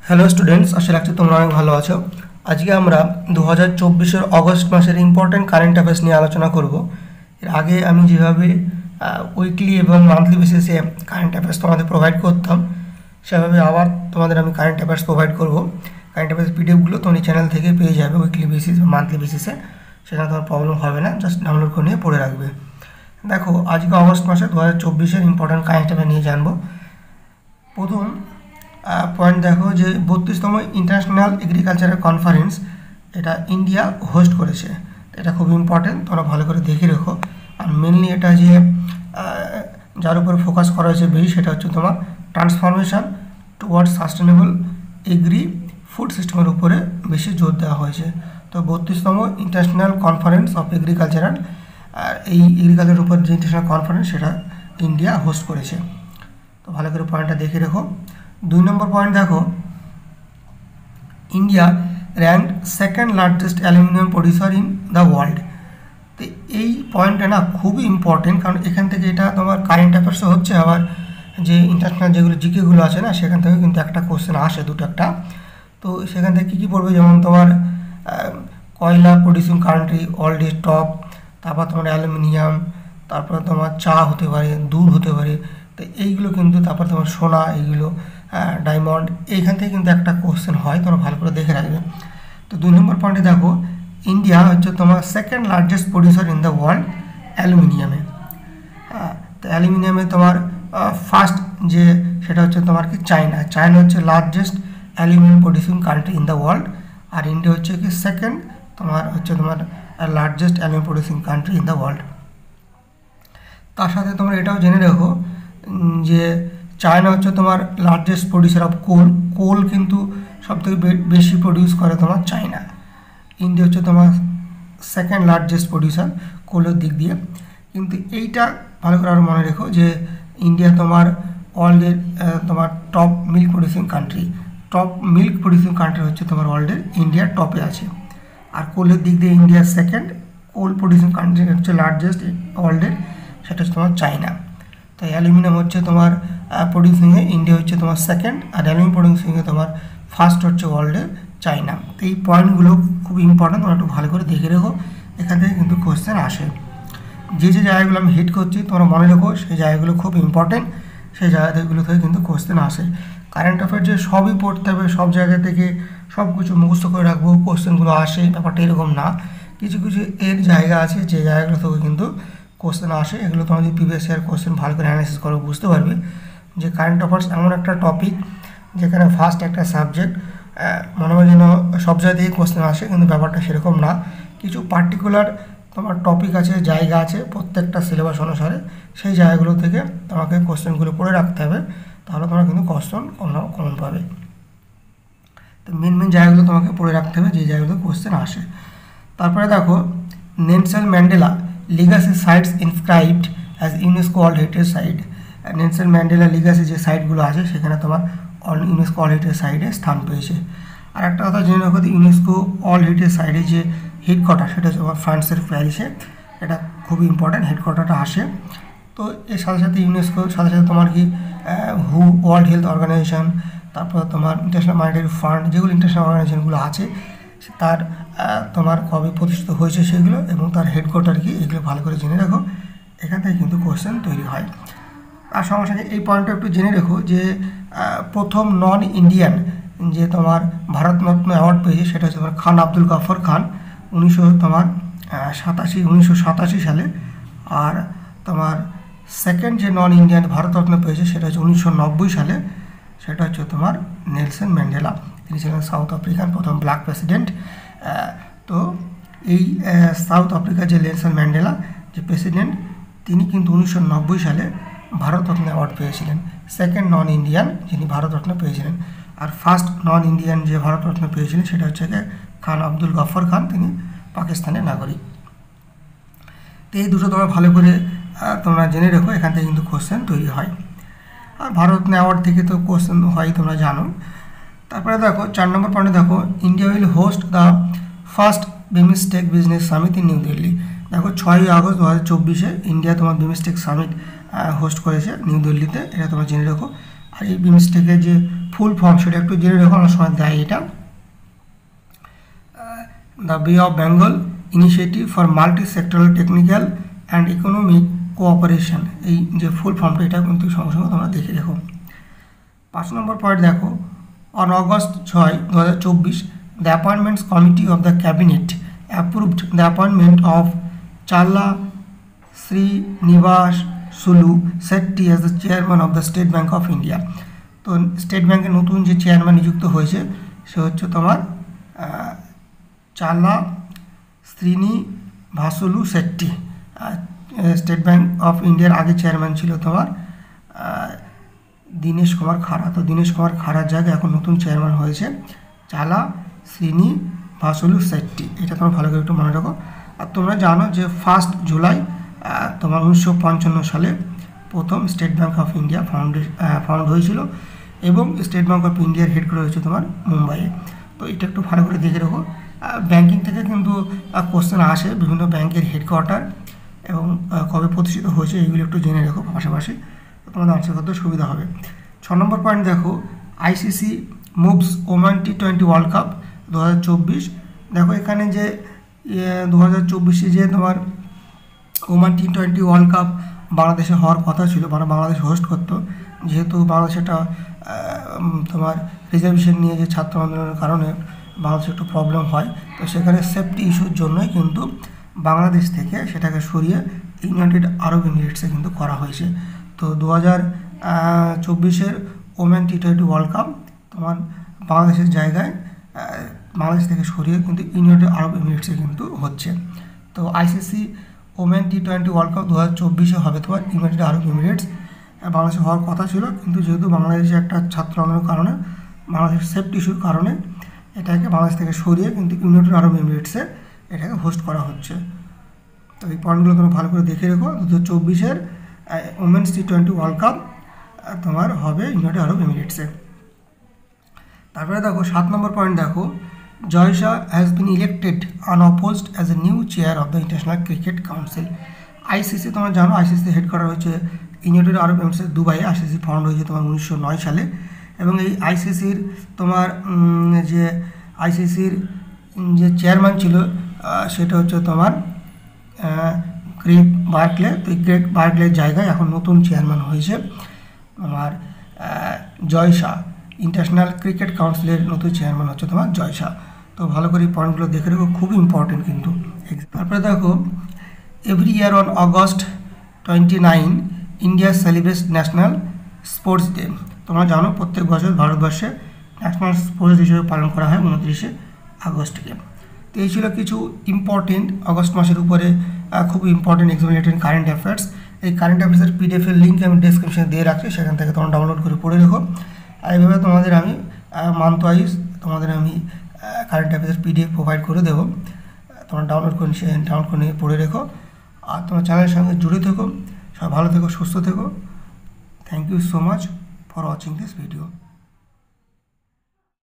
Hello students, আশা রাখছি তোমরা অনেক ভালো আছো। আজকে আমরা 2024-এর অগস্ট মাসের ইম্পর্টেন্ট কারেন্ট অ্যাফেয়ার্স নিয়ে আলোচনা করব। এর আগে আমি যেভাবে উইকলি এবং মান্থলি বেসিসে কারেন্ট অ্যাফেয়ার্স তোমাদের প্রোভাইড করতাম, সেভাবে আবার তোমাদের আমি কারেন্ট অ্যাফেয়ার্স প্রোভাইড করব। কারেন্ট অ্যাফেয়ার্স পিডিএফগুলো তুমি চ্যানেল থেকে পেয়ে যাবে উইকলি বেসিস বা মান্থলি বেসিসে, সেখানে তোমার প্রবলেম হবে না, জাস্ট ডাউনলোড করে নিয়ে পড়ে রাখবে। দেখো, আজকে অগস্ট মাসে 2024-এর ইম্পর্টেন্ট কারেন্ট অ্যাফেয়ার নিয়ে জানবো। প্রথম পয়েন্ট দেখো যে 32তম ইন্টারন্যাশনাল এগ্রিকালচারাল কনফারেন্স এটা ইন্ডিয়া হোস্ট করেছে। এটা খুব ইম্পর্টেন্ট, তোমরা ভালো করে দেখে রেখো। আর মেনলি এটা যে যার উপরে ফোকাস করা হয়েছে বেশি, সেটা হচ্ছে তোমার transformation towards sustainable agri food সিস্টেমের উপরে বেশি জোর দেওয়া হয়েছে। তো 32তম ইন্টারন্যাশনাল কনফারেন্স অফ এগ্রিকালচারাল, এই এগ্রিকালচারের উপর যে ইন্টারন্যাশনাল কনফারেন্স সেটা ইন্ডিয়া হোস্ট করেছে। তো ভালো করে পয়েন্টটা দেখে রেখো। 2 নম্বর পয়েন্ট দেখো, India ranked second largest aluminium producer in the world. তো এই পয়েন্টটা না খুবই ইম্পর্টেন্ট, কারণ এখান থেকে এটা তোমার কারেন্ট অ্যাফেয়ার্সও হচ্ছে, আবার যে ইন্টারন্যাশনাল যেগুলো জিকেগুলো আছে না, সেখান থেকে কিন্তু একটা কোশ্চেন আসে, দুটো একটা। তো সেখান থেকে কী পড়বে, যেমন তোমার কয়লা producing country world is top, তারপর তোমার অ্যালুমিনিয়াম, তারপরে তোমার চা হতে পারে, দুধ হতে পারে। তো এইগুলো কিন্তু, তারপর তোমার সোনা, এইগুলো ডায়মন্ড, এইখান থেকে কিন্তু একটা কোশ্চেন হয়, তোমরা ভালো করে দেখে রাখবে। তো 2 নম্বর পয়েন্টে দেখো, ইন্ডিয়া হচ্ছে তোমার second largest producer in the world অ্যালুমিনিয়ামে। তো অ্যালুমিনিয়ামে তোমার ফার্স্ট যে সেটা হচ্ছে তোমার কি চায়না। চায়না হচ্ছে largest aluminium producing country in the world, আর ইন্ডিয়া হচ্ছে কি সেকেন্ড তোমার largest aluminium producing country in the world. তার সাথে তোমরা এটাও জেনে রাখো যে চায়না হচ্ছে তোমার লার্জেস্ট প্রডিউসার অফ কোল কিন্তু সবথেকে বেশি প্রডিউস করে তোমার চায়না। ইন্ডিয়া হচ্ছে তোমার সেকেন্ড লার্জেস্ট প্রডিউসার কোলের দিক দিয়ে। কিন্তু এইটা ভালো করে আরও মনে রেখো যে ইন্ডিয়া তোমার ওয়ার্ল্ডের তোমার top milk producing country. Top milk producing country হচ্ছে তোমার ওয়ার্ল্ডের ইন্ডিয়ার টপে আছে। আর কোলের দিক দিয়ে ইন্ডিয়ার সেকেন্ড, কোল প্রডিউসিং কান্ট্রি হচ্ছে লার্জেস্ট ওয়ার্ল্ডের, সেটা হচ্ছে তোমার চায়না। তাই অ্যালুমিনিয়াম হচ্ছে তোমার প্রডিউসিংয়ে ইন্ডিয়া হচ্ছে তোমার সেকেন্ড, আর অ্যালুমিনিয়াম প্রডিউসিংয়ে তোমার ফার্স্ট হচ্ছে ওয়ার্ল্ডের চায়না। তো এই পয়েন্টগুলো খুব ইম্পর্টেন্ট, তোমরা একটু ভালো করে দেখে রেখো, এখান থেকে কিন্তু কোশ্চেন আসে। যে যে জায়গাগুলো আমি হিট করছি তোমরা মনে রেখো, সেই জায়গাগুলো খুব ইম্পর্টেন্ট, সেই জায়গাগুলো থেকে কিন্তু কোশ্চেন আসে। কারেন্ট অ্যাফেয়ার যে সবই পড়তে হবে, সব জায়গা থেকে সব কিছু মুখস্থ করে রাখবো, কোশ্চেনগুলো আসে, ব্যাপারটা এরকম না। কিছু কিছু এর জায়গা আছে যে জায়গাগুলো থেকে কিন্তু কোশ্চেন আসে। এগুলো তোমরা যদি প্রিভিয়াস ইয়ার কোশ্চেন ভালো করে অ্যানালাইসিস করো, বুঝতে পারবে যে কারেন্ট অ্যাফেয়ার্স এমন একটা টপিক যেখানে ফার্স্ট একটা সাবজেক্ট মনে হয় যেন সব জায়গা থেকে কোশ্চেন আসে, কিন্তু ব্যাপারটা সেরকম না। কিছু পার্টিকুলার তোমার টপিক আছে, জায়গা আছে প্রত্যেকটা সিলেবাস অনুসারে, সেই জায়গাগুলো থেকে তোমাকে কোশ্চেনগুলো পড়ে রাখতে হবে, তাহলে তোমরা কিন্তু কোশ্চেন কমন পাবে। তো মেন জায়গাগুলো তোমাকে পড়ে রাখতে হবে, যে জায়গাগুলো কোশ্চেন আসে। তারপরে দেখো, Nelson Mandela legacy sites inscribed as UNESCO world heritage site. Nelson Mandela legacy যে সাইটগুলো আছে সেখানে তোমার ইউনেস্কো ওয়ার্ল্ড হেরিটেজ সাইটে স্থান পেয়েছে। আর একটা কথা জেনে রাখো, ইউনেস্কো ওয়ার্ল্ড হেরিটেজ সাইটে যে হেডকোয়ার্টার সেটা হচ্ছে তোমার ফ্রান্সের প্যারিসে। এটা খুবই ইম্পর্ট্যান্ট, হেডকোয়ার্টারটা আসে। তো এর সাথে সাথে ইউনেস্কোর সাথে সাথে তোমার কি হু ওয়ার্ল্ড হেলথ অর্গানাইজেশন, তারপর তোমার ইন্টারন্যাশনাল মনিটারি ফান্ড, যেগুলো ইন্টারন্যাশনাল অর্গানাইজেশনগুলো আছে তার তোমার কবে প্রতিষ্ঠিত হয়েছে সেগুলো এবং তার হেডকোয়ার্টার কি, এগুলো ভালো করে জেনে রাখো, এখান থেকে কিন্তু কোশ্চেন তৈরি হয়। আর সঙ্গে সঙ্গে এই পয়েন্টটা একটু জেনে রেখো যে প্রথম নন ইন্ডিয়ান যে তোমার ভারতরত্ন অ্যাওয়ার্ড পেয়েছে সেটা হচ্ছে তোমার খান আব্দুল গাফর খান 1987 সালে। আর তোমার সেকেন্ড যে নন ইন্ডিয়ান ভারতরত্ন পেয়েছে সেটা হচ্ছে 1990 সালে, সেটা হচ্ছে তোমার নেলসন ম্যান্ডেলা। তিনি ছিলেন সাউথ আফ্রিকান প্রথম ব্ল্যাক প্রেসিডেন্ট। তো এই সাউথ আফ্রিকার যে নেলসন ম্যান্ডেলা যে প্রেসিডেন্ট, তিনি কিন্তু 1990 সালে ভারতরত্ন অ্যাওয়ার্ড পেয়েছিলেন, সেকেন্ড নন ইন্ডিয়ান যিনি ভারতরত্ন পেয়েছিলেন। আর ফার্স্ট নন ইন্ডিয়ান যে ভারতরত্ন পেয়েছিলেন সেটা হচ্ছে খান আব্দুল গাফর খান, তিনি পাকিস্তানের নাগরিক। তো এই দুটো তোমরা ভালো করে তোমরা জেনে রেখো, এখান থেকে কিন্তু কোশ্চেন তৈরি হয়। আর ভারতরত্ন অ্যাওয়ার্ড থেকে তো কোশ্চেন হয়, তোমরা জানো। তারপরে দেখো 4 নম্বর পয়েন্টে দেখো, India will host the first BIMSTEC business summit in new Delhi. দেখো 6 আগস্ট 2024 ইন্ডিয়া তোমার বিমস্টেক সামিট হোস্ট করেছে নিউ দিল্লিতে, এটা তোমরা জেনে রাখো। আর এই বিমস্টেকের যে ফুল ফর্ম সেটা একটু জেনে রেখো, অনেক সময় দেয় এটা। দ্য বে of Bengal initiative for multi sectoral technical and economic cooperation, এই যে ফুল ফর্মটা এটা কিন্তু সঙ্গে সঙ্গে তোমরা দেখে রেখো। 5 নম্বর পয়েন্ট দেখো, on August 6, 2024 the appointments committee of the cabinet approved the appointment of Challa Srinivas Sulu Shetty as the chairman of the State Bank of India। তো স্টেট ব্যাংকের নতুন যে চেয়ারম্যান নিযুক্ত হয়েছে সে হচ্ছে তোমার চাল্লা Srinivasulu Shetty. State bank of ইন্ডিয়ার আগে চেয়ারম্যান ছিল তোমার দীনেশ কুমার খাড়া। তো দীনেশ কুমার খাড়ার জায়গায় এখন নতুন চেয়ারম্যান হয়েছে চালা শ্রীনিভাসুলু শেট্টি। এটা তোমরা ভালো করে একটু মনে রাখো। আর তোমরা জানো যে 1 জুলাই তোমার 1955 সালে প্রথম state bank of India found হয়েছিল এবং স্টেট ব্যাংক অফ ইন্ডিয়ার হেডকোয়ার্টার হয়েছে তোমার মুম্বাইয়ে। তো এটা একটু ভালো করে দেখে রাখো। ব্যাংকিং থেকে কিন্তু কোশ্চেন আসে, বিভিন্ন ব্যাংকের হেডকোয়ার্টার এবং কবে প্রতিষ্ঠিত হয়েছে এইগুলো একটু জেনে রাখো পাশাপাশি, তোমাদের আনসার করতে সুবিধা হবে। 6 নম্বর পয়েন্ট দেখো, ICC moves Oman T20 world cup 2024। দেখো এখানে যে 2024 যে তোমার ওমান T20 ওয়ার্ল্ড কাপ বাংলাদেশে হওয়ার কথা ছিল, মানে বাংলাদেশ হোস্ট করতো, যেহেতু বাংলাদেশ একটা তোমার রিজার্ভেশন নিয়ে যে ছাত্র আন্দোলনের কারণে বাংলাদেশে একটু প্রবলেম হয়, তো সেখানে সেফটি ইস্যুর জন্যই কিন্তু বাংলাদেশ থেকে সেটাকে সরিয়ে ইউনাইটেড আরব এমিরেটসে কিন্তু করা হয়েছে। তো 2024 ওমেন T20 ওয়ার্ল্ড কাপ তোমার বাংলাদেশের জায়গায় বাংলাদেশ থেকে সরিয়ে কিন্তু ইউনাইটেড আরব এমিরেটসে কিন্তু হচ্ছে। তো ICC women T20 world cup 2024 হবে তোমার ইউনাইটেড আরব এমিরেটস। বাংলাদেশে হওয়ার কথা ছিল, কিন্তু যেহেতু বাংলাদেশে একটা ছাত্র আন্দোলনের কারণে, বাংলাদেশের সেফটি ইস্যুর কারণে এটাকে বাংলাদেশ থেকে সরিয়ে কিন্তু ইউনাইটেড আরব এমিরেটসে এটাকে হোস্ট করা হচ্ছে। তো এই পয়েন্টগুলো তোমরা ভালো করে দেখে রেখো। 2024 ওমেন্স T20 ওয়ার্ল্ড কাপ তোমার হবে ইউনাইটেড আরব এমিরেটসে। তারপরে দেখো 7 নম্বর পয়েন্ট দেখো, Jay Shah has been elected unopposed as a new chair of the International Cricket Council. ICC তোমরা জানো আইসিসি হেডকোয়ার্টার হচ্ছে ইউনাইটেড আরব এমিরেটসের দুবাইয়ে। আইসিসি ফাউন্ড হয়েছে তোমার 1909 সালে এবং এই আইসিসির তোমার যে আইসিসির যে চেয়ারম্যান ছিল সেটা হচ্ছে তোমার গ্রেগ বার্কলে। তো এই গ্রেগ বার্কলের জায়গায় এখন নতুন চেয়ারম্যান হয়েছে তোমার জয় শাহ। ইন্টারন্যাশনাল ক্রিকেট কাউন্সিলের নতুন চেয়ারম্যান হচ্ছে তোমার জয় শাহ। তো ভালো করে এই পয়েন্টগুলো দেখে রেখো, খুবই ইম্পর্টেন্ট কিন্তু। তারপরে দেখো, every year on August 29 India celebrates national sports day. তোমরা জানো প্রত্যেক বছর ভারতবর্ষে ন্যাশনাল স্পোর্টস ডে হিসেবে পালন করা হয় 29 আগস্টকে। তো এই ছিল কিছু ইম্পর্টেন্ট আগস্ট মাসের উপরে খুব ইম্পর্টেন্ট এক্সামিনেটেড কারেন্ট অ্যাফেয়ার্স। এই কারেন্ট অ্যাফেয়ার্সের পিডিএফের লিঙ্ক আমি ডেসক্রিপশনে দিয়ে রাখছি, সেখান থেকে তোমরা ডাউনলোড করে পড়ে রেখো। আর এইভাবে তোমাদের আমি মান্থ ওয়াইজ তোমাদের আমি কারেন্ট অ্যাফেয়ার্সের পিডিএফ প্রোভাইড করে দেবো, তোমরা ডাউনলোড করে নিয়ে পড়ে রেখো। আর তোমার চ্যানেলের সঙ্গে জুড়ে থেকো। সবাই ভালো থেকো, সুস্থ থেকো। Thank you so much for watching this video.